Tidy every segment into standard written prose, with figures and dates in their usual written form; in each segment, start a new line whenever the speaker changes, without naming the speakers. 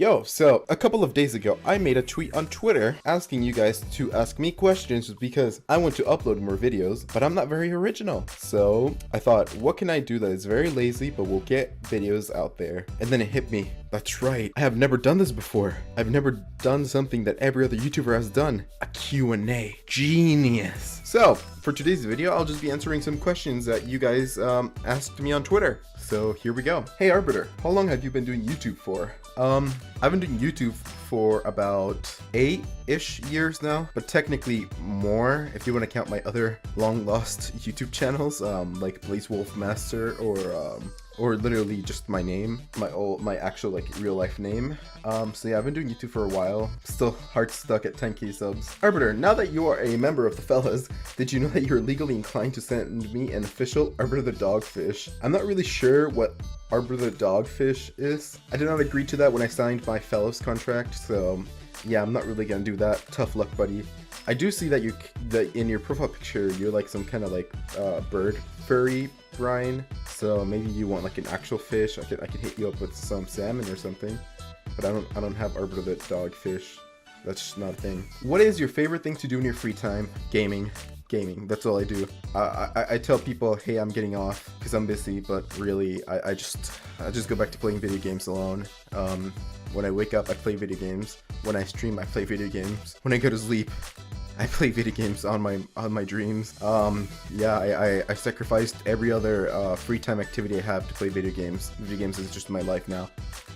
Yo, so a couple of days ago, I made a tweet on Twitter asking you guys to ask me questions because I want to upload more videos, but I'm not very original. So I thought, what can I do that is very lazy but will get videos out there? And then it hit me. That's right. I have never done this before. I've never done something that every other YouTuber has done. A Q&A. Genius. So for today's video, I'll just be answering some questions that you guys asked me on Twitter. So here we go. Hey Arbiter, how long have you been doing YouTube for? I've been doing YouTube for about 8-ish years now, but technically more if you want to count my other long lost YouTube channels, like Blaze Wolf Master or literally just my name, my actual like real life name. So yeah, I've been doing YouTube for a while. Still heart stuck at 10k subs. Arbiter, now that you are a member of the fellas, did you know that you're legally inclined to send me an official Arbiter the Dogfish? I'm not really sure what Arbiter the Dogfish is. I did not agree to that when I signed my fellows contract, so yeah, I'm not really gonna do that. Tough luck, buddy. I do see that that in your profile picture you're like some kind of like bird furry, Brian. So maybe you want like an actual fish. I could hit you up with some salmon or something. But I don't have Arbiter the Dogfish. That's just not a thing. What is your favorite thing to do in your free time? Gaming. That's all I do. I tell people, hey, I'm getting off because I'm busy, but really I just go back to playing video games alone. When I wake up, I play video games. When I stream, I play video games. When I go to sleep, I play video games on my dreams. Yeah, I sacrificed every other free time activity I have to play video games. Video games is just my life now.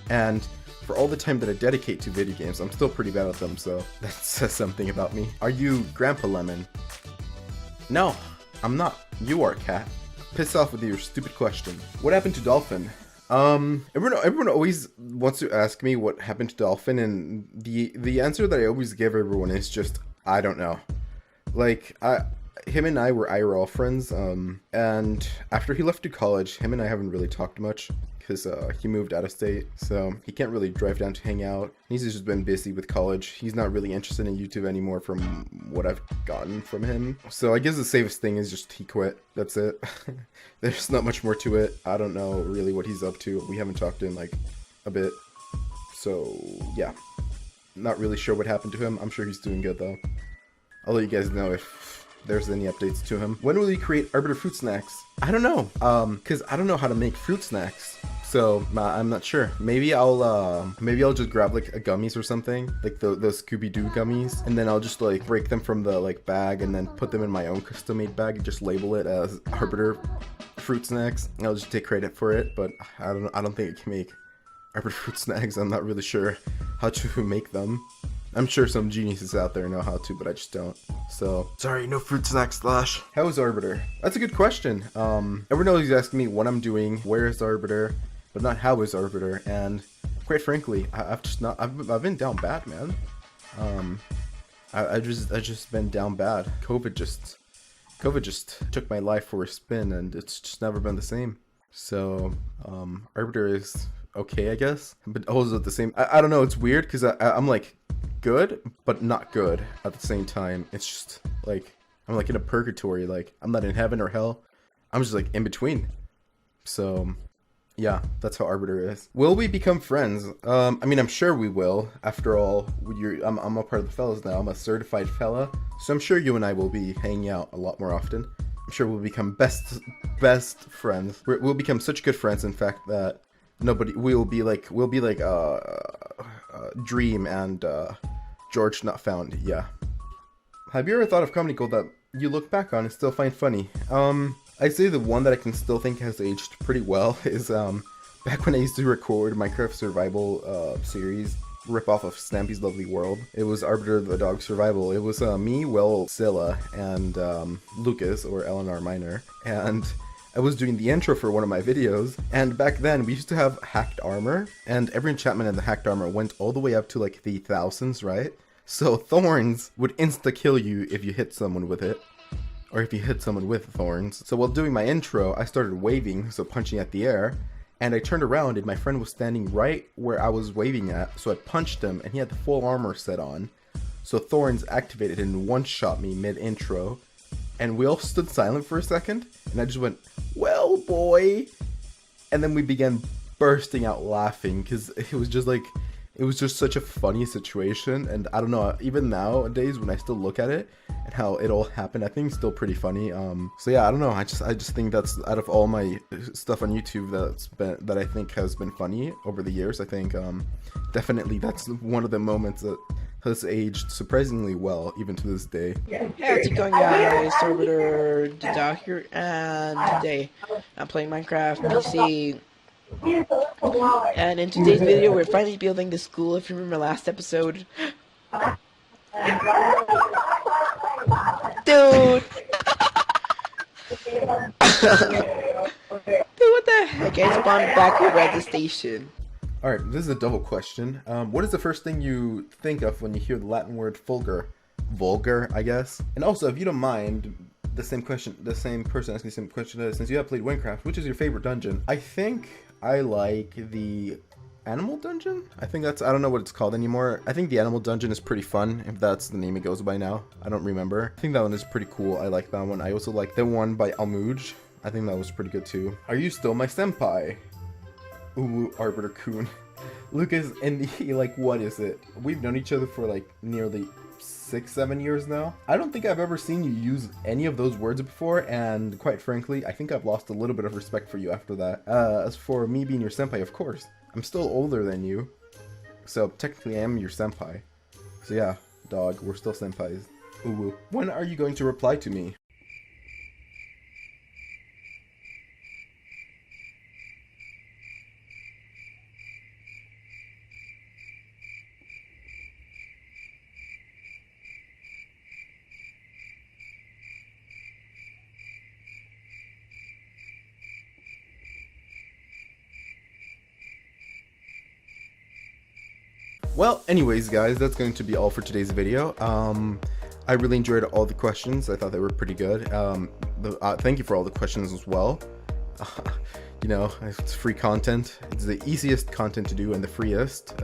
And for all the time that I dedicate to video games, I'm still pretty bad at them, so that says something about me. Are you Grandpa Lemon? No, I'm not. You are, Cat. Piss off with your stupid question. What happened to Dolphin? Everyone always wants to ask me what happened to Dolphin, and the answer that I always give everyone is just, I don't know. Like, him and I were IRL friends, and after he left to college, him and I haven't really talked much, because he moved out of state, so he can't really drive down to hang out. He's just been busy with college. He's not really interested in YouTube anymore from what I've gotten from him. So I guess the safest thing is just he quit. That's it. There's not much more to it. I don't know really what he's up to. We haven't talked in like a bit. So yeah, not really sure what happened to him. I'm sure he's doing good though. I'll let you guys know if there's any updates to him. When will he create Arbiter fruit snacks? I don't know, cause I don't know how to make fruit snacks. So I'm not sure. Maybe I'll just grab like a gummies or something, like those Scooby-Doo gummies, and then I'll just like break them from the like bag and then put them in my own custom-made bag and just label it as Arbiter fruit snacks. And I'll just take credit for it, but I don't think I can make Arbiter fruit snacks. I'm not really sure how to make them. I'm sure some geniuses out there know how to, but I just don't. So, sorry, no fruit snacks, Slash. How is Arbiter? That's a good question. Everyone always asking me what I'm doing, where is Arbiter, but not how is Arbiter, and quite frankly, I've been down bad, man. I've just been down bad. COVID just took my life for a spin, and it's just never been the same. So, Arbiter is okay, I guess, but also at the same, I don't know, it's weird, because I'm like, good but not good at the same time. It's just like I'm like in a purgatory. Like I'm not in heaven or hell, I'm just like in between. So yeah, that's how Arbiter is. Will we become friends? I mean, I'm sure we will. After all, I'm a part of the fellas now. I'm a certified fella, so I'm sure you and I will be hanging out a lot more often. I'm sure we'll become best friends. We'll become such good friends, in fact, that we'll be like Dream and George Not Found. Yeah. Have you ever thought of comedy gold that you look back on and still find funny? I'd say the one that I can still think has aged pretty well is back when I used to record Minecraft survival series ripoff of Snampy's Lovely World. It was Arbiter the Dog Survival. It was me, Will, Scylla, and Lucas, or LNR Minor, and I was doing the intro for one of my videos, and back then we used to have hacked armor, and every enchantment in the hacked armor went all the way up to like the thousands, right? So thorns would insta-kill you if you hit someone with it, or if you hit someone with thorns. So while doing my intro, I started waving, so punching at the air, and I turned around and my friend was standing right where I was waving at, so I punched him and he had the full armor set on. So thorns activated and one-shot me mid-intro, and we all stood silent for a second, and I just went, well, boy, and then we began bursting out laughing, because it was just like, it was just such a funny situation, and I don't know, even nowadays when I still look at it and how it all happened, I think it's still pretty funny. So yeah, I don't know, I just think that's, out of all my stuff on YouTube that I think has been funny over the years, I think definitely that's one of the moments that has aged surprisingly well, even to this day.
Hey, how's it going, guys? Arbiter the Dog here, and today I'm playing Minecraft PC. And in today's video, we're finally building the school. If you remember last episode, dude. Dude, what the heck? I spawned back over at the station.
Alright, this is a double question. What is the first thing you think of when you hear the Latin word vulgar? Vulgar, I guess. And also, if you don't mind, the same person asking the same question, since you have played Minecraft, which is your favorite dungeon? I think I like the animal dungeon? I think that's, I don't know what it's called anymore. I think the animal dungeon is pretty fun, if that's the name it goes by now. I don't remember. I think that one is pretty cool. I like that one. I also like the one by Almuj. I think that was pretty good too. Are you still my senpai? Ooh, Arbiter Kun. Lucas and he, like, what is it? We've known each other for like nearly 6-7 years now. I don't think I've ever seen you use any of those words before, and quite frankly, I think I've lost a little bit of respect for you after that. As for me being your senpai, of course, I'm still older than you, so technically I am your senpai. So yeah, dog, we're still senpais. Ooh. When are you going to reply to me? Well, anyways, guys, that's going to be all for today's video. I really enjoyed all the questions. I thought they were pretty good. Thank you for all the questions as well. You know, it's free content. It's the easiest content to do and the freest.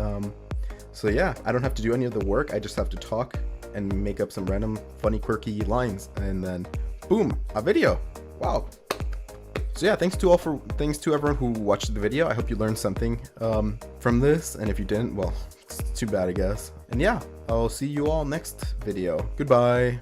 So yeah, I don't have to do any of the work. I just have to talk and make up some random funny, quirky lines, and then boom, a video. Wow. So yeah, thanks to everyone who watched the video. I hope you learned something from this, and if you didn't, well, it's too bad, I guess. And yeah, I'll see you all next video. Goodbye.